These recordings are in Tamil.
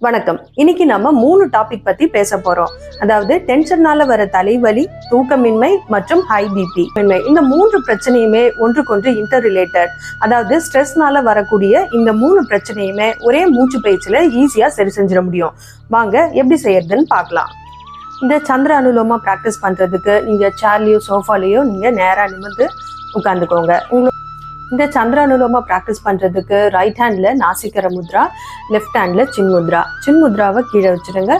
வணக்கம். இன்னைக்கு நம்ம 3 டாபிக் பத்தி பேச போறோம். அதாவது டென்ஷனால வர தலைவலி, தூக்கமின்மை மற்றும் ஹை பிபி. இந்த 3 பிரச்சனையுமே ஒன்றுக்கொன்று இன்டர் ரிலேட்டட். அதாவது ஸ்ட்ரெஸ்னால வரக்கூடிய இந்த 3 பிரச்சனையுமே ஒரே மூச்சு பயிற்சியில ஈஸியா சரி செஞ்சிட முடியும். வாங்க எப்படி செய்யறதுன்னு பார்க்கலாம். இந்த சந்திர அனுலோமா பிராக்டிஸ் பண்றதுக்கு நீங்க சேர்லயோ சோஃபாலேயோ நீங்க நேரா நிமிர்ந்து உட்காந்துக்கோங்க. இந்த சந்திர அனுலோமா பிராக்டிஸ் பண்றதுக்கு ரைட் ஹேண்ட்ல நாசிகர முத்ரா, லெஃப்ட் ஹேண்ட்ல சின்முத்ரா. சின்முத்ராவை கீழே வச்சிருங்க.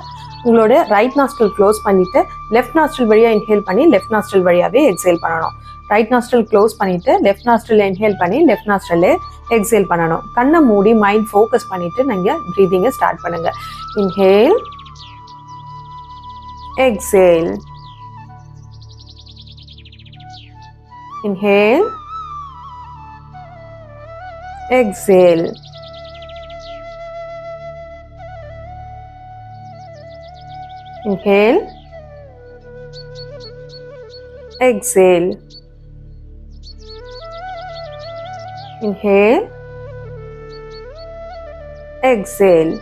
உங்களோட ரைட் நாஸ்ட்ரில் க்ளோஸ் பண்ணிட்டு லெஃப்ட் நாஸ்ட்ரில் வழியா இன்ஹேல் பண்ணி லெஃப்ட் நாஸ்ட்ரில் வழியாவே எக்ஸேல் பண்ணணும். ரைட் நாஸ்ட்ரில் க்ளோஸ் பண்ணிட்டு லெஃப்ட் நாஸ்ட்ரில் இன்ஹேல் பண்ணி லெஃப்ட் நாஸ்ட்ரில் எக்ஸேல் பண்ணணும். கண்ணை மூடி மைண்ட் ஃபோக்கஸ் பண்ணிட்டு நீங்க ப்ரீதிங்கை ஸ்டார்ட் பண்ணுங்க. Inhale, exhale, inhale, exhale, inhale, exhale, inhale, exhale.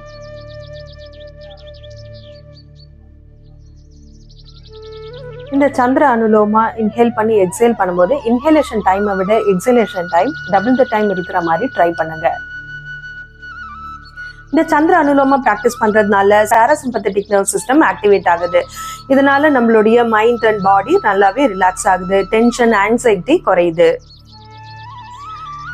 இந்த சந்திர அனுலோமா இன்ஹேல் பண்ணி எக்ஸேல் பண்ணும்போது இன்ஹேலேஷன் டைமை விட exhalation time double the time இருக்கிற மாதிரி ட்ரை பண்ணுங்க. இந்த சந்திர அனுலோமா பிராக்டிஸ் பண்றதுனால பாராசிம்பத்தட்டிக் நர்வ் சிஸ்டம் ஆக்டிவேட் ஆகுது. இதனால நம்மளுடைய மைண்ட் அண்ட் பாடி நல்லாவே ரிலாக்ஸ் ஆகுது. டென்ஷன், ஆங்ஸைட்டி குறையுது.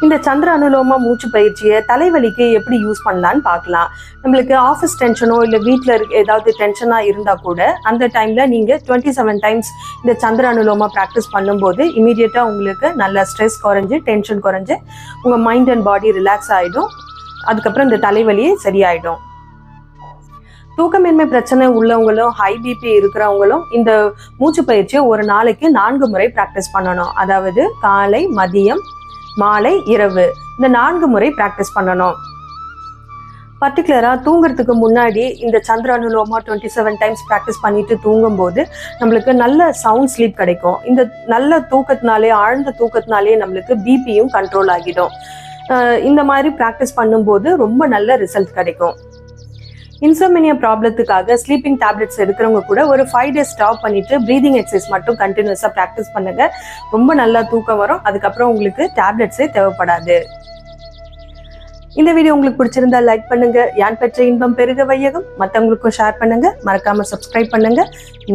இந்த சந்திர அனுலோமா மூச்சு பயிற்சியை தலைவலிக்கு எப்படி யூஸ் பண்ணலான்னு பார்க்கலாம். நம்மளுக்கு ஆஃபீஸ் டென்ஷனோ இல்லை வீட்டில் ஏதாவது டென்ஷனாக இருந்தால் கூட அந்த டைமில் நீங்கள் 27 டைம்ஸ் இந்த சந்திர அனுலோமா ப்ராக்டிஸ் பண்ணும்போது இமீடியட்டாக உங்களுக்கு நல்ல ஸ்ட்ரெஸ் குறைஞ்சு, டென்ஷன் குறைஞ்சு, உங்கள் மைண்ட் அண்ட் பாடி ரிலாக்ஸ் ஆகிடும். அதுக்கப்புறம் இந்த தலைவலியே சரியாயிடும். தூக்கமின்மை பிரச்சனை உள்ளவங்களும் ஹை பிபி இருக்கிறவங்களும் இந்த மூச்சு பயிற்சியை ஒரு நாளைக்கு 4 முறை ப்ராக்டிஸ் பண்ணணும். அதாவது காலை, மதியம், மாலை, இரவு இந்த 4 முறை பிராக்டிஸ் பண்ணணும். பர்டிகுலரா தூங்குறதுக்கு முன்னாடி இந்த சந்திர அனுலோமா 27 டைம்ஸ் பிராக்டிஸ் பண்ணிட்டு தூங்கும் போது நம்மளுக்கு நல்ல சவுண்ட் ஸ்லீப் கிடைக்கும். இந்த நல்ல தூக்கத்தினாலே, ஆழ்ந்த தூக்கத்தினாலே நம்மளுக்கு பிபியும் கண்ட்ரோல் ஆகிடும். இந்த மாதிரி பிராக்டிஸ் பண்ணும்போது ரொம்ப நல்ல ரிசல்ட் கிடைக்கும். இன்சோமினியா ப்ராப்ளத்துக்காக ஸ்லீப்பிங் டேப்லெட்ஸ் எடுக்கிறவங்க கூட ஒரு 5 days ஸ்டாப் பண்ணிட்டு ப்ரீதிங் எக்ஸசைஸ் மட்டும் கண்டினியூஸாக ப்ராக்டிஸ் பண்ணுங்க. ரொம்ப நல்லா தூக்கம் வரும். அதுக்கப்புறம் உங்களுக்கு டேப்லெட்ஸே தேவைப்படாது. இந்த வீடியோ உங்களுக்கு பிடிச்சிருந்தா லைக் பண்ணுங்க. யான் பெற்ற இன்பம் பெருக வையகம் மற்றவங்களுக்கும் ஷேர் பண்ணுங்க. மறக்காம சப்ஸ்கிரைப் பண்ணுங்க.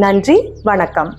நன்றி, வணக்கம்.